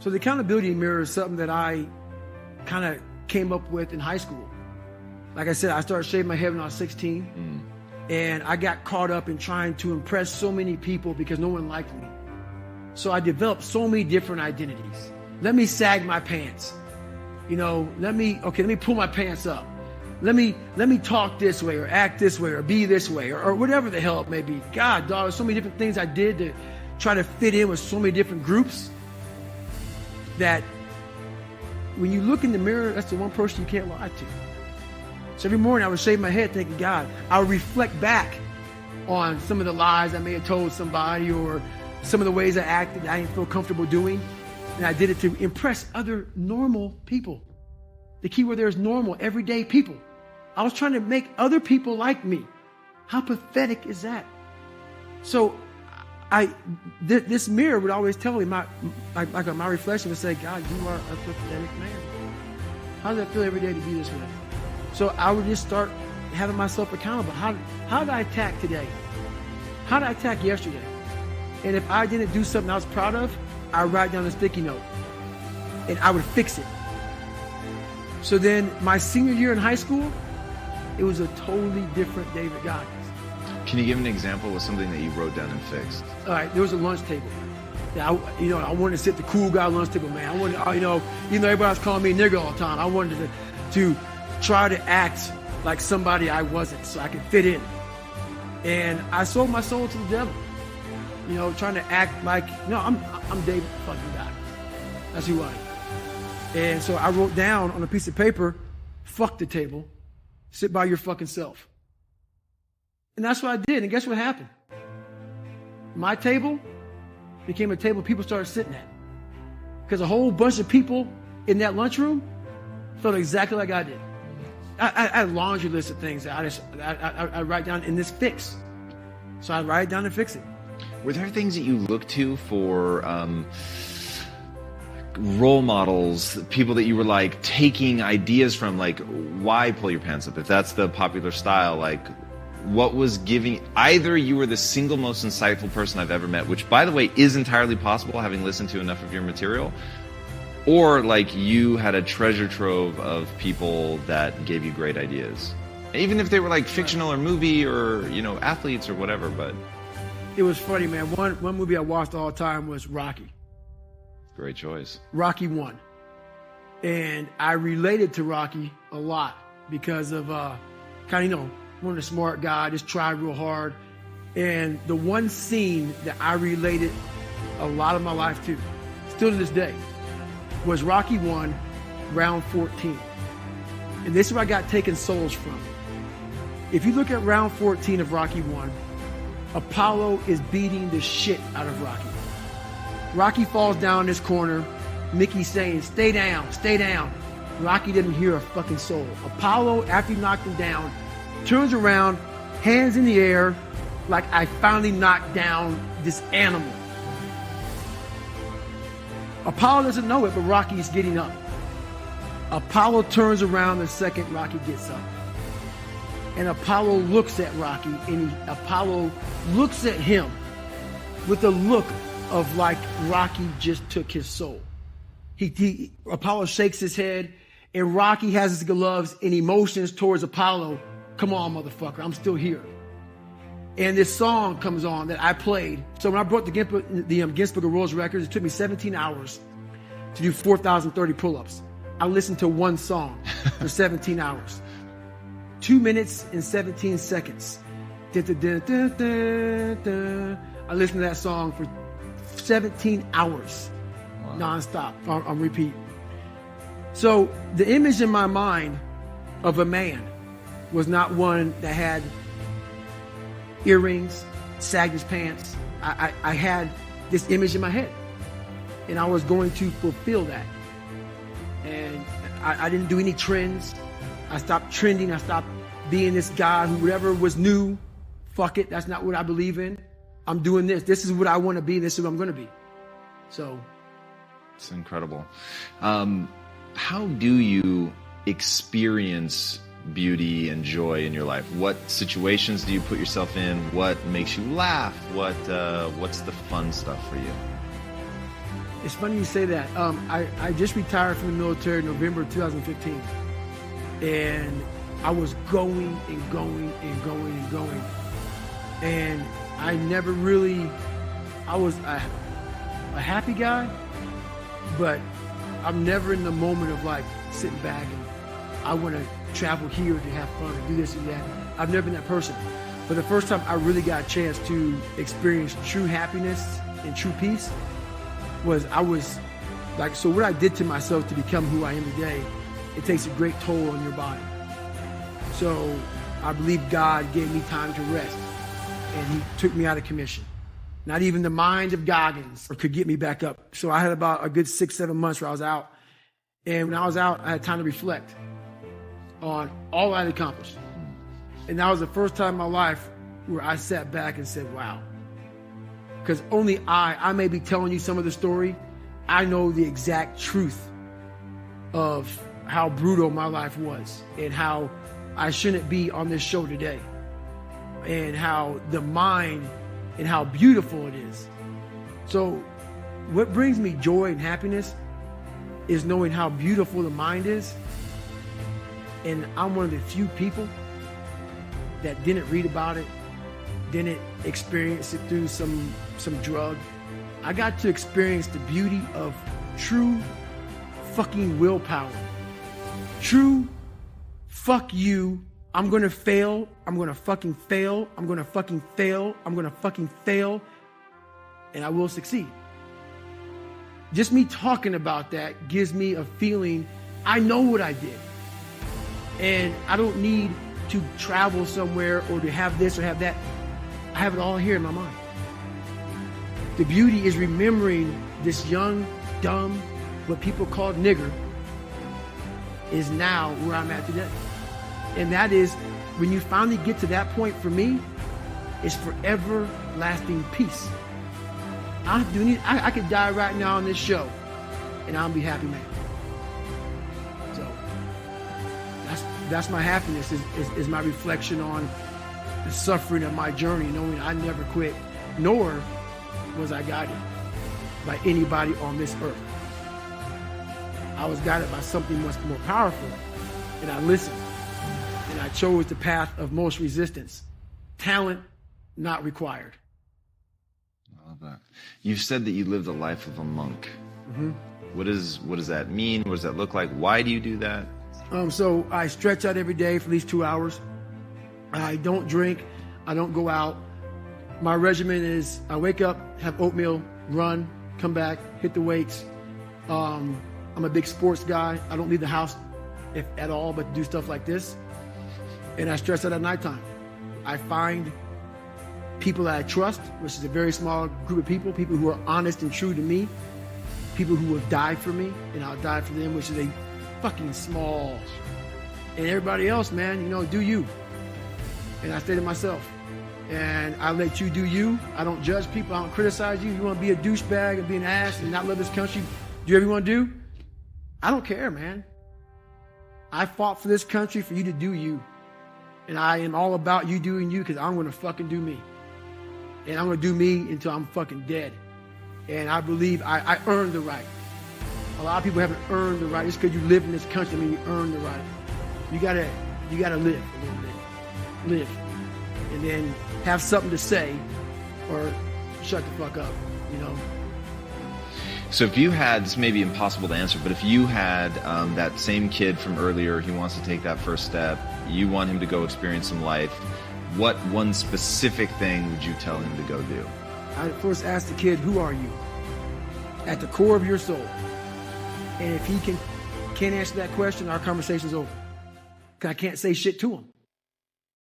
So the accountability mirror is something that I kind of came up with in high school. Like I said, I started shaving my head when I was 16. And I got caught up in trying to impress so many people because no one liked me. So I developed so many different identities. Let me sag my pants. You know, let me pull my pants up. Let me talk this way or act this way or be this way or whatever the hell it may be. God, dog, there's so many different things I did to try to fit in with so many different groups that when you look in the mirror, that's the one person you can't lie to. So every morning I would shave my head thinking, God, I would reflect back on some of the lies I may have told somebody or some of the ways I acted I didn't feel comfortable doing. And I did it to impress other normal people. The key word there is normal, everyday people. I was trying to make other people like me. How pathetic is that? So this mirror would always tell me, my reflection would say, God, you are a pathetic man. How does that feel every day to be this way? So I would just start having myself accountable. How did I attack today? How did I attack yesterday? And if I didn't do something I was proud of, I would write down a sticky note and I would fix it. So then my senior year in high school, it was a totally different David Goggins. Can you give an example of something that you wrote down and fixed? All right, there was a lunch table. I wanted to sit the cool guy lunch table, man. I wanted, even though everybody was calling me nigger all the time, I wanted to try to act like somebody I wasn't so I could fit in. And I sold my soul to the devil. Trying to act like, I'm David fucking Goggins. That's who I am. And so I wrote down on a piece of paper, fuck the table, sit by your fucking self. And that's what I did. And guess what happened? My table became a table people started sitting at. Because a whole bunch of people in that lunchroom felt exactly like I did. I had a laundry list of things that I write down in this fix. So I write it down and fix it. Were there things that you look to for role models, people that you were like taking ideas from, like why pull your pants up? If that's the popular style, like what was giving, either you were the single most insightful person I've ever met, which by the way is entirely possible having listened to enough of your material, or like you had a treasure trove of people that gave you great ideas, even if they were like fictional or movie or athletes or whatever. But it was funny, man. One movie I watched all the time was Rocky. Great choice. Rocky 1. And I related to Rocky a lot because of one of the smart guy, just tried real hard. And the one scene that I related a lot of my life to, still to this day, was Rocky 1, round 14. And this is where I got taken souls from. If you look at round 14 of Rocky 1, Apollo is beating the shit out of Rocky. Rocky falls down this corner. Mickey's saying, stay down, stay down. Rocky didn't hear a fucking soul. Apollo, after he knocked him down, turns around, hands in the air, like I finally knocked down this animal. Apollo doesn't know it, but Rocky is getting up. Apollo turns around the second Rocky gets up. And Apollo looks at Rocky, and Apollo looks at him with a look of like Rocky just took his soul. Apollo shakes his head, and Rocky has his gloves and emotions towards Apollo. Come on, motherfucker, I'm still here. And this song comes on that I played. So when I brought the Guinness Book of World Records, it took me 17 hours to do 4,030 pull-ups. I listened to one song for 17 hours. 2 minutes and 17 seconds. I listened to that song for 17 hours, nonstop, on repeat. So the image in my mind of a man was not one that had earrings, sagged his pants. I had this image in my head, and I was going to fulfill that. And I didn't do any trends. I stopped trending. I stopped being this guy who whatever was new, fuck it, that's not what I believe in. I'm doing this. This is what I want to be. This is what I'm going to be. So. It's incredible. How do you experience beauty and joy in your life? What situations do you put yourself in? What makes you laugh? What's the fun stuff for you? It's funny you say that. I just retired from the military in November 2015. And I was going and going and going and going. And I never really, I was a happy guy, but I'm never in the moment of like sitting back and I want to travel here to have fun and do this and that. I've never been that person. But the first time I really got a chance to experience true happiness and true peace was so what I did to myself to become who I am today, it takes a great toll on your body. So I believe God gave me time to rest and he took me out of commission. Not even the mind of Goggins could get me back up. So I had about a good 6-7 months where I was out. And when I was out, I had time to reflect on all I had accomplished. And that was the first time in my life where I sat back and said, wow. Because only I may be telling you some of the story. I know the exact truth of how brutal my life was and how I shouldn't be on this show today and how the mind and how beautiful it is. So what brings me joy and happiness is knowing how beautiful the mind is. And I'm one of the few people that didn't read about it, didn't experience it through some drug. I got to experience the beauty of true fucking willpower. True fuck you. I'm going to fail. I'm going to fucking fail. I'm going to fucking fail. I'm going to fucking fail. And I will succeed. Just me talking about that gives me a feeling I know what I did. And I don't need to travel somewhere or to have this or have that. I have it all here in my mind. The beauty is remembering this young, dumb, what people call nigger is now where I'm at today. And that is, when you finally get to that point for me, it's forever lasting peace. I could die right now on this show and I'll be happy, man. So that's my happiness is my reflection on the suffering of my journey, knowing I never quit, nor was I guided by anybody on this earth. I was guided by something much more powerful, and I listened, and I chose the path of most resistance. Talent not required. I love that. You've said that you lived the life of a monk. Mm-hmm. What does that mean? What does that look like? Why do you do that? So I stretch out every day for at least 2 hours. I don't drink. I don't go out. My regimen is I wake up, have oatmeal, run, come back, hit the weights. I'm a big sports guy. I don't leave the house if at all, but do stuff like this. And I stretch out at nighttime. I find people that I trust, which is a very small group of people who are honest and true to me, people who will die for me, and I'll die for them, which is a fucking small. And everybody else, man, do you. And I stay to myself. And I let you do you. I don't judge people. I don't criticize you. You want to be a douchebag and be an ass and not love this country, do whatever you want to do? I don't care, man. I fought for this country for you to do you. And I am all about you doing you because I'm going to fucking do me. And I'm going to do me until I'm fucking dead. And I believe I earned the right. A lot of people haven't earned the right. Just because you live in this country, I mean, you earned the right. You gotta live a little bit. Live. And then have something to say or shut the fuck up, So if you had, this may be impossible to answer, but if you had that same kid from earlier, he wants to take that first step, you want him to go experience some life, what one specific thing would you tell him to go do? I'd first ask the kid, who are you? At the core of your soul. And if he can't answer that question, our conversation's over. Because I can't say shit to him.